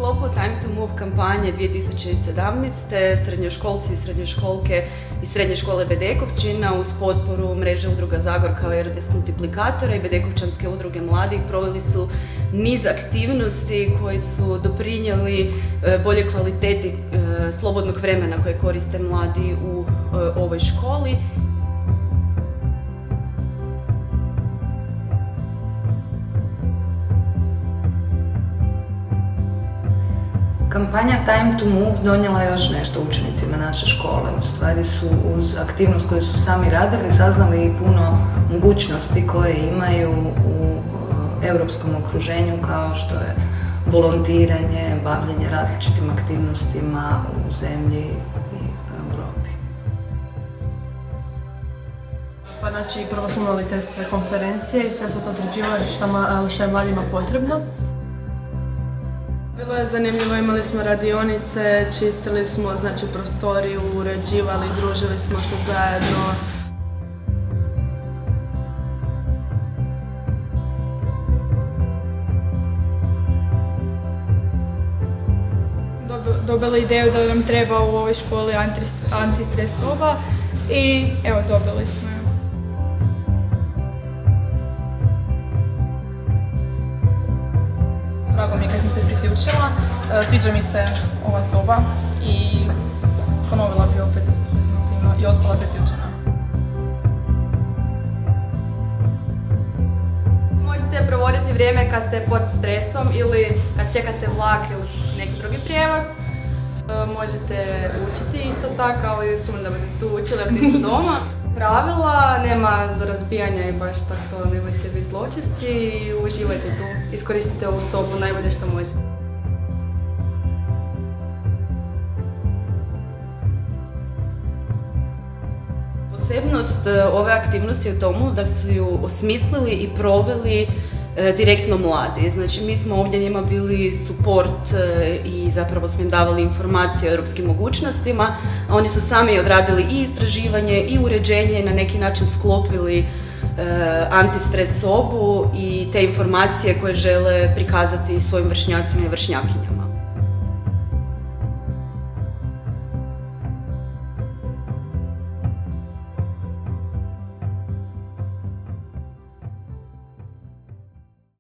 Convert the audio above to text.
sklopu Time to Move kampanje 2017. srednjoškolci i srednjoškolke iz Srednje škole Bedekovčina uz potporu mreže udruga Zagor kao RDS multiplikatora i Bedekovčanske udruge mladih proveli su niz aktivnosti koji su doprinijeli bolje kvaliteti slobodnog vremena koje koriste mladi u ovoj školi. Kampanja Time to Move donijela je još nešto učenicima naše škole. U stvari su uz aktivnost koju su sami radili saznali i puno mogućnosti koje imaju u europskom okruženju kao što je volontiranje, bavljenje različitim aktivnostima u zemlji i Europi. Pa znači prvo smo imali te sve konferencije i sve su to određivali što je mladima potrebno. Bilo je zanimljivo, imali smo radionice, čistili smo prostoriju, uređivali, družili smo se zajedno. Dobila ideju da nam treba u ovoj školi antistres soba i evo dobili smo ju. Drago mi je kad sam se priključila, sviđa mi se ova soba i ponovila bi opet i ostala priključena. Možete provoditi vrijeme kad ste pod stresom ili kad čekate vlak ili neki drugi prijevoz. Možete učiti isto tako, ali sumnjam da budete tu učili ako niste doma. Pravila, nema do razbijanja i baš tako nemojte biti zločesti i uživajte tu. Iskoristite ovu sobu najbolje što možete. Posebnost ove aktivnosti je u tomu da su ju osmislili i proveli direktno mladi. Znači, mi smo ovdje njima bili support i zapravo smo im davali informacije o europskim mogućnostima, a oni su sami odradili i istraživanje i uređenje i na neki način sklopili antistres sobu i te informacije koje žele prikazati svojim vršnjacima i vršnjakinjama.